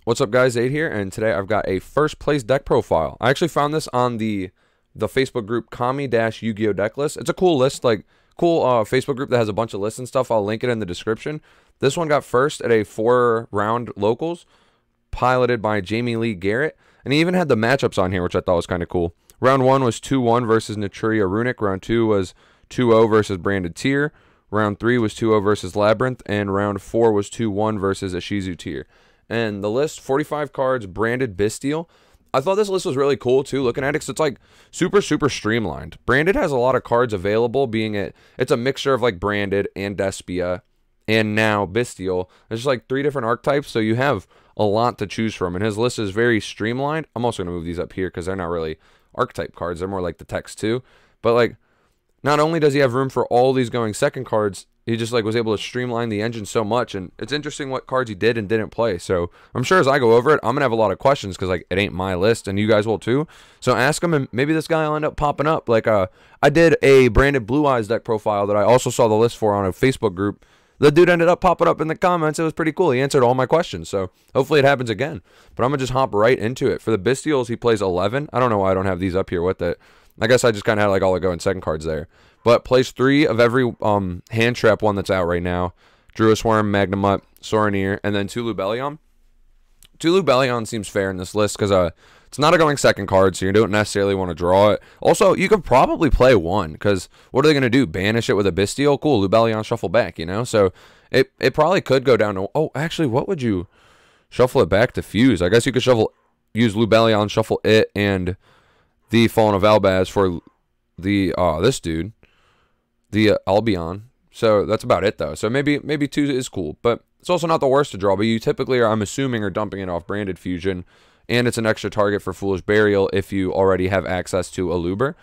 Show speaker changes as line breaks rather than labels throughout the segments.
What's up, guys? 8 here, and today I've got a first place deck profile. I actually found this on the Facebook group Kami-Yu-Gi-Oh! Deck List. It's a cool list, like cool Facebook group that has a bunch of lists and stuff. I'll link it in the description. This one got first at a 4-round locals, piloted by Jamie Lee Garrett, and he even had the matchups on here, which I thought was kind of cool. Round 1 was 2-1 versus Naturia Runic. Round 2 was 2-0 versus Branded Tier. Round 3 was 2-0 versus Labyrinth, and round 4 was 2-1 versus Ishizu Tier. And the list, 45 cards, branded Bystial. I thought this list was really cool too, looking at it, because it's like super streamlined. Branded has a lot of cards available, being it's a mixture of like branded and Despia and now Bystial. There's just like 3 different archetypes, so you have a lot to choose from, and his list is very streamlined. I'm also going to move these up here because they're not really archetype cards, they're more like the text too. But like, not only does he have room for all these going second cards, he just like was able to streamline the engine so much, and it's interesting what cards he did and didn't play. So I'm sure as I go over it, I'm gonna have a lot of questions because like it ain't my list, and you guys will too. So ask him, and maybe this guy will end up popping up. Like I did a branded Blue Eyes deck profile that I also saw the list for on a Facebook group. The dude ended up popping up in the comments. It was pretty cool. He answered all my questions, so hopefully it happens again. But I'm gonna just hop right into it. For the Bystials, he plays 11. I don't know why I don't have these up here with it. I guess I just kind of had like all the going second cards there. But plays 3 of every hand trap one that's out right now. Druid Worm, Magnemut, Soraneer, and then 2 Lubellion. 2 Lubellion seems fair in this list because it's not a going second card, so you don't necessarily want to draw it. Also, you could probably play 1 because what are they going to do? Banish it with a Bystial? Cool, Lubellion shuffle back, you know? So it probably could go down to... Oh, actually, what would you shuffle it back to fuse? I guess you could use Lubellion, shuffle it, and the Fallen of Albaz for the this dude. The Albion. So that's about it though. So maybe 2 is cool, but it's also not the worst to draw. But you typically are, I'm assuming, are dumping it off branded fusion, and it's an extra target for Foolish Burial if you already have access to a Luber.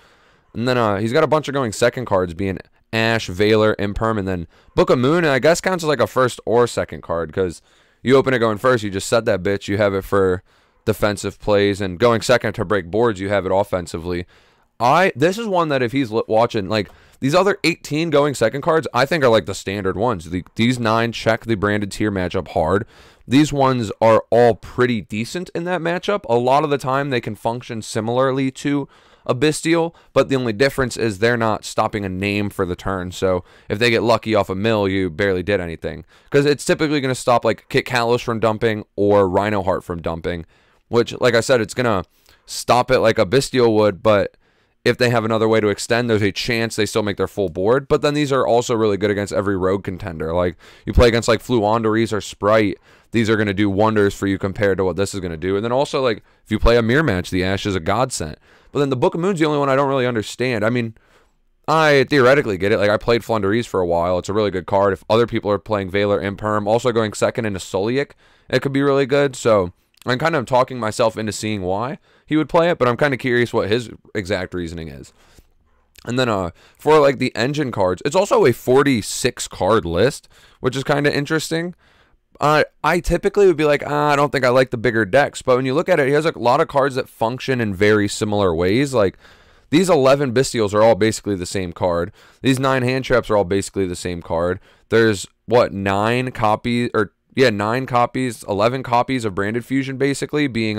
And then he's got a bunch of going second cards, being Ash, Valor, Imperm, and then Book of Moon. And I guess counts as like a first or second card because you open it going first, you just set that bitch. You have it for defensive plays, and going second to break boards, you have it offensively. This is one that if he's watching, like, these other 18 going second cards, I think are like the standard ones. These 9 check the branded tier matchup hard. These ones are all pretty decent in that matchup. A lot of the time they can function similarly to a Bystial, but the only difference is they're not stopping a name for the turn. So if they get lucky off a mill, you barely did anything. Because it's typically going to stop like Kit Kalos from dumping or Rhino Heart from dumping, which, like I said, it's going to stop it like a Bystial would, but if they have another way to extend, there's a chance they still make their full board. But then these are also really good against every rogue contender. Like, you play against like Fluondaries or Sprite, these are going to do wonders for you compared to what this is going to do. And then also, like, if you play a mirror match, the Ash is a godsend. But then the Book of Moon's the only one I don't really understand. I mean, I theoretically get it. Like, I played Flundaries for a while. It's a really good card. If other people are playing Valor, Imperm, also going second into Solic, it could be really good. So I'm kind of talking myself into seeing why he would play it, but I'm kind of curious what his exact reasoning is. And then for like the engine cards, it's also a 46 card list, which is kind of interesting. I typically would be like, I don't think I like the bigger decks, but when you look at it, he has a lot of cards that function in very similar ways. Like, these 11 Bystials are all basically the same card. These 9 hand traps are all basically the same card. There's what, 9 copies, or yeah, 9 copies, 11 copies of branded fusion, basically, being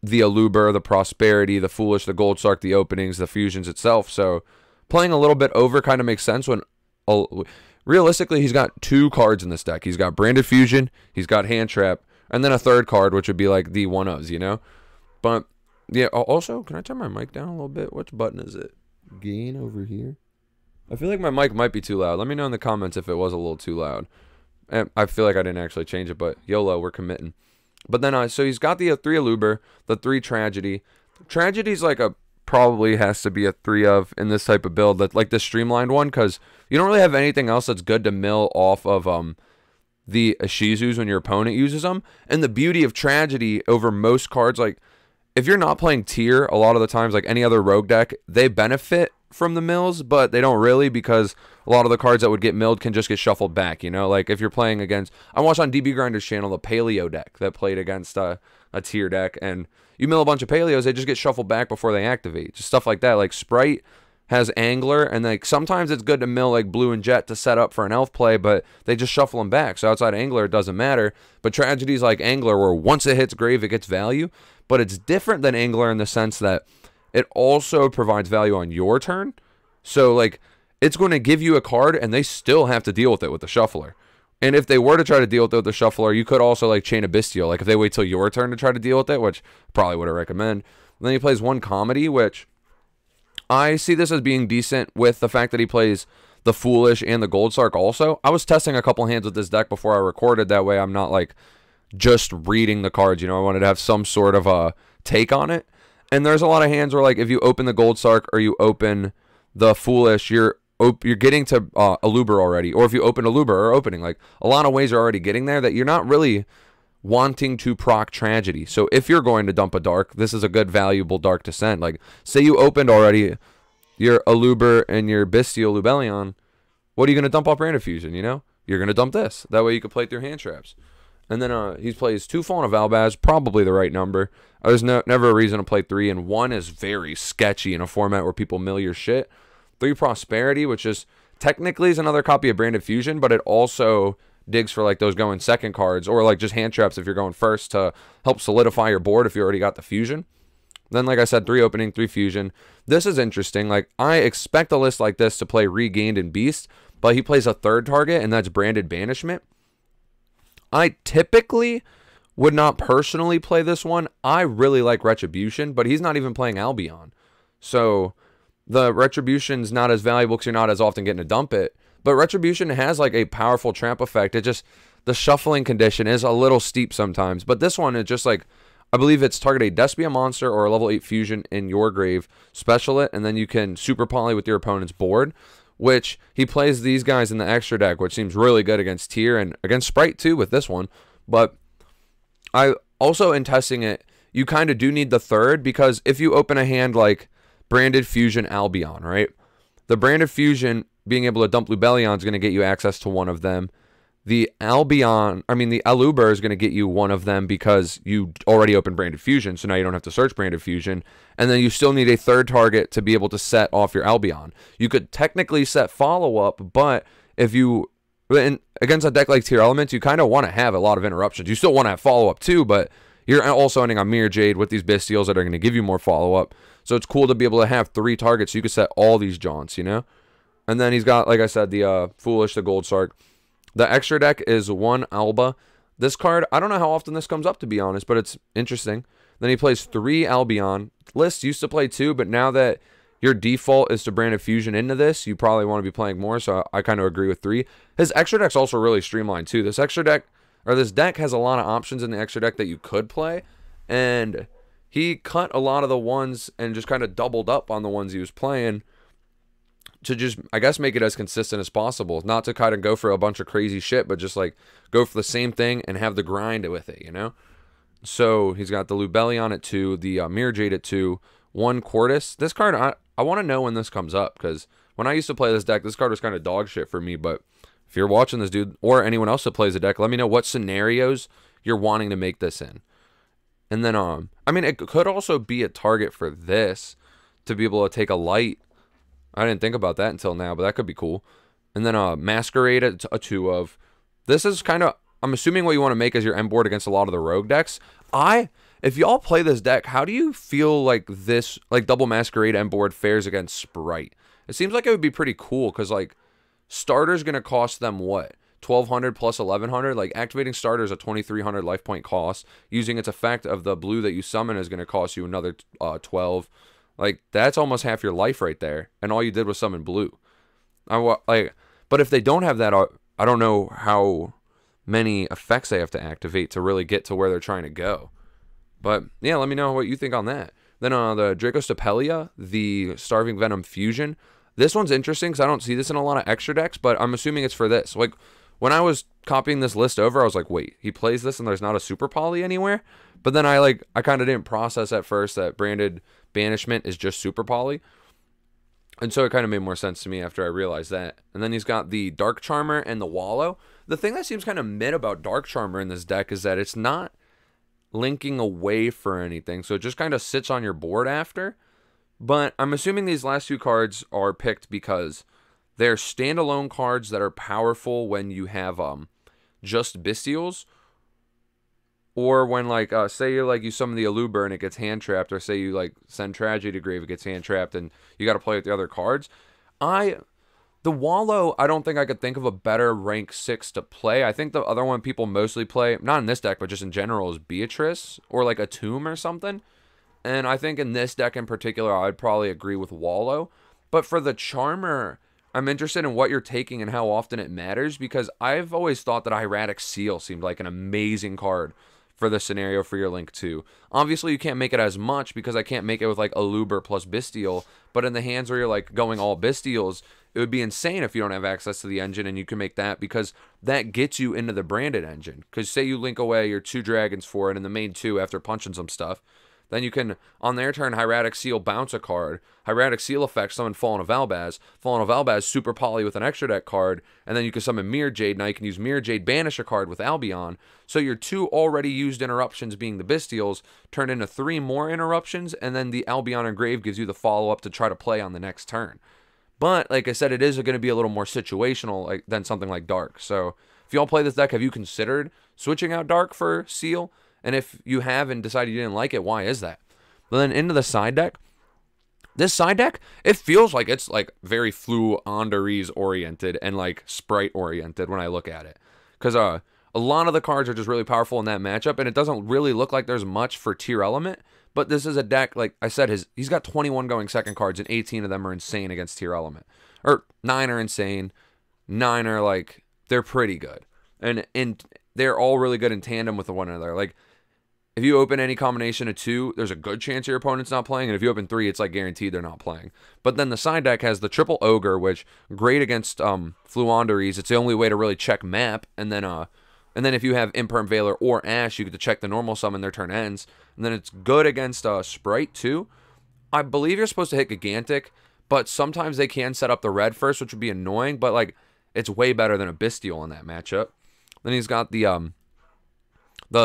the Aluber, the Prosperity, the Foolish, the Gold Sark, the Openings, the fusions itself. So playing a little bit over kind of makes sense when realistically he's got 2 cards in this deck. He's got branded fusion, he's got hand trap, and then a third card, which would be like the 1-ofs, you know? But yeah, also, can I turn my mic down a little bit? Which button is it? Gain over here? I feel like my mic might be too loud. Let me know in the comments if it was a little too loud. And I feel like I didn't actually change it, but YOLO, we're committing. But then, so he's got the 3 Aluber, the 3 Tragedy. Tragedy's like probably has to be a 3 of in this type of build, that like the streamlined one, because you don't really have anything else that's good to mill off of the Ishizus when your opponent uses them. And the beauty of Tragedy over most cards, like if you're not playing tier, a lot of the times, like any other rogue deck, they benefit from the mills, but they don't really, because a lot of the cards that would get milled can just get shuffled back, you know? Like if you're playing against, I watched on DB Grinder's channel the Paleo deck that played against a tier deck, and you mill a bunch of Paleos, they just get shuffled back before they activate. Just stuff like that. Like Sprite has Angler, and like sometimes it's good to mill like Blue and Jet to set up for an elf play, but they just shuffle them back. So outside Angler, it doesn't matter. But Tragedy's like Angler, where once it hits grave, it gets value. But it's different than Angler in the sense that it also provides value on your turn. So like it's going to give you a card, and they still have to deal with it with the Shuffler. And if they were to try to deal with it with the Shuffler, you could also like chain a Bystial. Like if they wait till your turn to try to deal with it, which probably wouldn't recommend. And then he plays one Comedy, which I see this as being decent with the fact that he plays the Foolish and the Gold Sark also. I was testing a couple hands with this deck before I recorded. That way I'm not like just reading the cards. You know, I wanted to have some sort of a take on it. And there's a lot of hands where like if you open the Gold Sark or you open the Foolish, you're getting to Aluber already. Or if you open Aluber or opening, like a lot of ways you're already getting there that you're not really wanting to proc Tragedy. So if you're going to dump a Dark, this is a good valuable Dark to send. Like say you opened already your Aluber and your Bystial Lubellion, what are you going to dump off Brand of Fusion, you know? You're going to dump this. That way you can play through hand traps. And then he plays 2 Fallen of Albaz, probably the right number. There's never a reason to play 3, and 1 is very sketchy in a format where people mill your shit. 3 Prosperity, which is technically is another copy of Branded Fusion, but it also digs for like those going second cards, or like just hand traps if you're going first to help solidify your board if you already got the Fusion. Then, like I said, 3 Opening, 3 Fusion. This is interesting. Like, I expect a list like this to play Regained and Beast, but he plays a third target, and that's Branded Banishment. I typically would not personally play this one. I really like Retribution, but he's not even playing Albion. So the Retribution's not as valuable because you're not as often getting to dump it. But Retribution has like a powerful tramp effect. It just, the shuffling condition is a little steep sometimes. But this one is just like, I believe it's target a Despia monster or a level 8 fusion in your grave, special it, and then you can super poly with your opponent's board, which he plays these guys in the extra deck, which seems really good against Tier and against Sprite too with this one. But I also, in testing it, you kind of do need the third, because if you open a hand like Branded Fusion Albion, right? The Branded Fusion being able to dump Lubellion is going to get you access to one of them. The Aluber is going to get you one of them because you already opened Branded Fusion, so now you don't have to search Branded Fusion. And then you still need a third target to be able to set off your Albion. You could technically set follow-up, but if you, against a deck like Tier Elements, you kind of want to have a lot of interruptions. You still want to have follow-up too, but you're also ending on Mirror Jade with these Bystials that are going to give you more follow-up. So it's cool to be able to have 3 targets so you can set all these jaunts, you know? And then he's got, like I said, the Foolish, the Gold Sark. The extra deck is 1 Alba. This card, I don't know how often this comes up, to be honest, but it's interesting. Then he plays 3 Albion. Lists used to play 2, but now that your default is to Branded Fusion into this, you probably want to be playing more, so I kind of agree with 3. His extra deck's also really streamlined, too. This extra deck, or this deck has a lot of options in the extra deck that you could play, and he cut a lot of the ones and just kind of doubled up on the ones he was playing to just, I guess, make it as consistent as possible. Not to kind of go for a bunch of crazy shit, but just like go for the same thing and have the grind with it, you know? So he's got the Lubellion at 2, the Mirror Jade at 2, 1 Quartus. This card, I want to know when this comes up, because when I used to play this deck, this card was kind of dog shit for me. But if you're watching this dude, or anyone else that plays the deck, let me know what scenarios you're wanting to make this in. And then, I mean, it could also be a target for this to be able to take a light. I didn't think about that until now, but that could be cool. And then Masquerade at a 2 of. This is kind of, I'm assuming what you want to make as your end board against a lot of the rogue decks. If y'all play this deck, how do you feel like this, like double Masquerade end board fares against Sprite? It seems like it would be pretty cool, because like starter's going to cost them what? 1,200 plus 1,100? Like activating starter is a 2,300 life point cost. Using its effect of the blue that you summon is going to cost you another 12. Like, that's almost half your life right there, and all you did was summon blue. But if they don't have that, I don't know how many effects they have to activate to really get to where they're trying to go. But yeah, let me know what you think on that. Then the Dracostapelia, the Starving Venom Fusion. This one's interesting because I don't see this in a lot of extra decks, but I'm assuming it's for this. Like, when I was copying this list over, I was like, wait, he plays this and there's not a super poly anywhere? But then I kind of didn't process at first that Branded Banishment is just super poly. And so it kind of made more sense to me after I realized that. And then he's got the Dark Charmer and the Wallow. The thing that seems kind of mid about Dark Charmer in this deck is that it's not linking away for anything. So it just kind of sits on your board after. But I'm assuming these last two cards are picked because they're standalone cards that are powerful when you have just Bystials, or when like say you summon the Aluber and it gets hand trapped, or say you like send Tragedy to grave, it gets hand trapped, and you got to play with the other cards. The Wallow, I don't think I could think of a better rank 6 to play. I think the other one people mostly play, not in this deck, but just in general, is Beatrice or like a Tomb or something. And I think in this deck in particular, I'd probably agree with Wallow. But for the Charmer, I'm interested in what you're taking and how often it matters, because I've always thought that Hieratic Seal seemed like an amazing card for the scenario for your Link 2. Obviously, you can't make it as much because I can't make it with like Aluber plus Bystial, but in the hands where you're like going all Bystials, it would be insane if you don't have access to the engine and you can make that, because that gets you into the branded engine. Because say you link away your 2 dragons for it in the main 2 after punching some stuff, then you can, on their turn, Hieratic Seal bounce a card. Hieratic Seal effect, summon Fallen of Albaz. Fallen of Albaz, super poly with an extra deck card. And then you can summon Mirror Jade. Now you can use Mirror Jade, banish a card with Albion. So your 2 already used interruptions, being the Bystials, turn into 3 more interruptions. And then the Albion Engrave gives you the follow-up to try to play on the next turn. But, like I said, it is going to be a little more situational than something like Dark. So if y'all play this deck, have you considered switching out Dark for Seal? And if you have and decided you didn't like it, why is that? But then into the side deck. This side deck, it feels like it's like very Fluanderies oriented and like Sprite oriented when I look at it. Because a lot of the cards are just really powerful in that matchup, and it doesn't really look like there's much for Tier Element. But this is a deck, like I said, he's got 21 going second cards, and 18 of them are insane against Tier Element. Or 9 are insane. 9 are like, they're pretty good. And they're all really good in tandem with one another. Like, if you open any combination of 2, there's a good chance your opponent's not playing. And if you open 3, it's like guaranteed they're not playing. But then the side deck has the triple Ogre, which great against Fluanderies. It's the only way to really check map. And then if you have Imperm Veiler or Ash, you get to check the normal summon, their turn ends. And then it's good against Sprite too. I believe you're supposed to hit Gigantic, but sometimes they can set up the red first, which would be annoying. But like, it's way better than a Bystial in that matchup. Then he's got the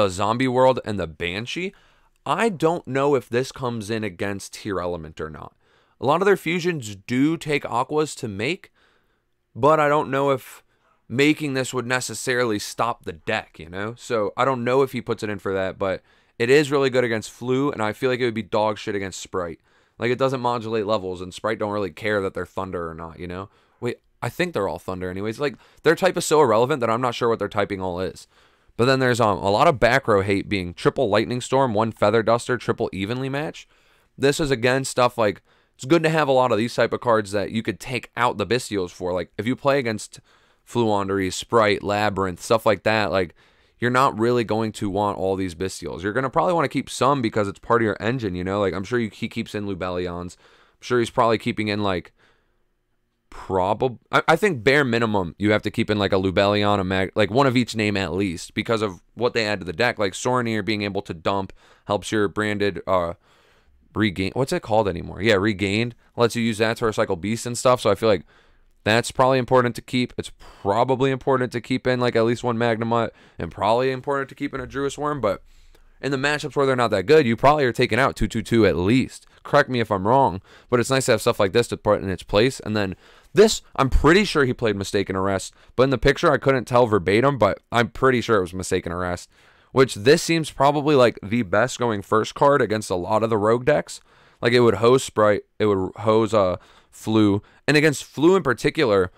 Zombie World and the Banshee. I don't know if this comes in against Tier Element or not. A lot of their fusions do take Aquas to make, but I don't know if making this would necessarily stop the deck, you know? So I don't know if he puts it in for that, but it is really good against Flu, and I feel like it would be dog shit against Sprite. Like, it doesn't modulate levels, and Sprite don't really care that they're Thunder or not, you know? Wait, I think they're all Thunder anyways. Like, their type is so irrelevant that I'm not sure what their typing all is. But then there's a lot of back row hate, being triple Lightning Storm, 1 Feather Duster, triple Evenly Match. This is, again, stuff like, it's good to have a lot of these type of cards that you could take out the Bystials for. Like, if you play against Fluanderies, Sprite, Labyrinth, stuff like that, like, you're not really going to want all these Bystials. You're going to probably want to keep some because it's part of your engine, you know? Like, I'm sure he keeps in Lubellions. I'm sure he's probably keeping in, like, I think bare minimum you have to keep in like a Lubellion, like one of each name at least, because of what they add to the deck. Like Soronir being able to dump helps your branded regain. What's it called anymore? Yeah, regained lets you use that to recycle beasts and stuff. So I feel like that's probably important to keep. It's probably important to keep in like at least 1 Magnemite, and probably important to keep in a Druis Worm. But in the matchups where they're not that good, you probably are taking out 2/2/2 at least. Correct me if I'm wrong, but it's nice to have stuff like this to put in its place. And then this, I'm pretty sure he played Mistaken Arrest, but in the picture I couldn't tell verbatim, but I'm pretty sure it was Mistaken Arrest, which this seems probably like the best going first card against a lot of the rogue decks. Like, it would hose Sprite, it would hose Flu, and against Flu in particular,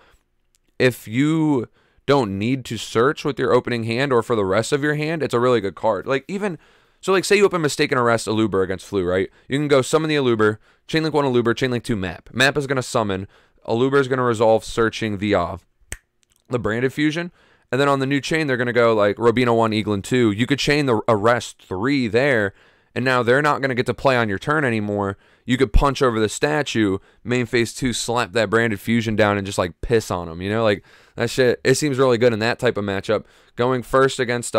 if you don't need to search with your opening hand or for the rest of your hand, it's a really good card. Like, even so, like, say you open Mistaken Arrest Aluber against Flu, right? You can go summon the Aluber, Chainlink 1 Aluber, Chainlink 2 Map. Map is going to summon. Aluber is going to resolve searching the branded fusion. And then on the new chain, they're going to go, like, Robina 1, Eaglin 2. You could chain the Arrest 3 there, and now they're not going to get to play on your turn anymore. You could punch over the statue, main phase 2, slap that branded fusion down, and just, like, piss on them, you know? Like, that shit, it seems really good in that type of matchup. Going first against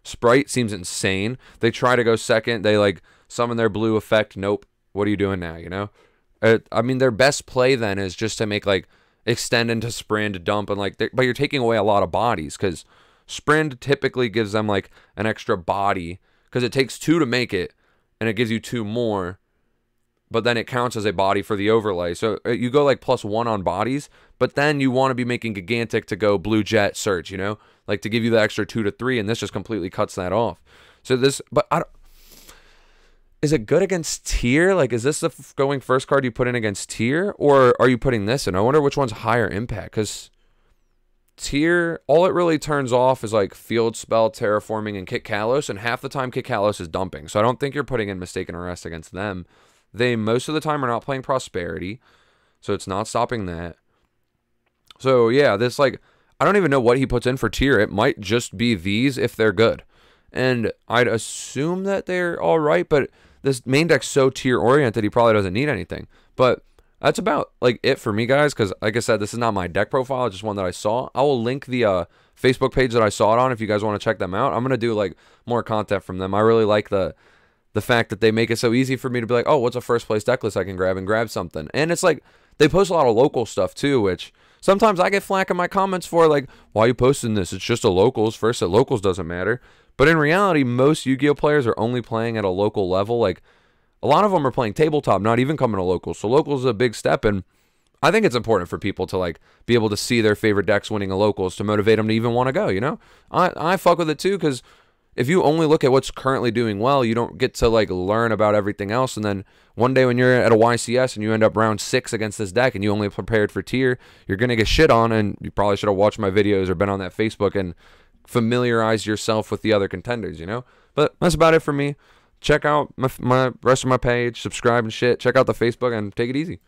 Sprite seems insane. They try to go second. They, like, summon their blue effect. Nope. What are you doing now, you know? I mean, their best play then is just to make, like, extend into Sprind, dump, and, like, but you're taking away a lot of bodies, because Sprind typically gives them, like, an extra body, because it takes 2 to make it, and it gives you 2 more. but then it counts as a body for the overlay. So you go like +1 on bodies, but then you want to be making gigantic to go blue jet search, you know, like to give you the extra 2 to 3, and this just completely cuts that off. So this, but I don't, is it good against tier? Like, is this the going first card you put in against tier, or are you putting this in? I wonder which one's higher impact, because tier, all it really turns off is like field spell, terraforming, and Kick Kalos, and half the time Kick Kalos is dumping. So I don't think you're putting in Mistaken Arrest against them. They most of the time are not playing Prosperity, so it's not stopping that. So yeah, this, like, I don't even know what he puts in for tier. It might just be these if they're good, and I'd assume that they're all right, but this main deck's so tier oriented, he probably doesn't need anything. But that's about like it for me, guys, because like I said, this is not my deck profile, it's just one that I saw. I will link the Facebook page that I saw it on if you guys want to check them out. I'm gonna do like more content from them. I really like the fact that they make it so easy for me to be like, oh, what's a first place deck list I can grab and grab something. And it's like they post a lot of local stuff too, which sometimes I get flack in my comments for, like, why are you posting this? It's just a locals. First, at locals doesn't matter. But in reality, most Yu-Gi-Oh players are only playing at a local level. Like, a lot of them are playing tabletop, not even coming to locals. So locals is a big step, and I think it's important for people to, like, be able to see their favorite decks winning a locals to motivate them to even want to go, you know? I fuck with it too, because if you only look at what's currently doing well, you don't get to, like, learn about everything else. And then one day when you're at a YCS and you end up round 6 against this deck and you only prepared for tier, you're going to get shit on, and you probably should have watched my videos or been on that Facebook and familiarized yourself with the other contenders, you know? But that's about it for me. Check out my rest of my page, subscribe and shit. Check out the Facebook, and take it easy.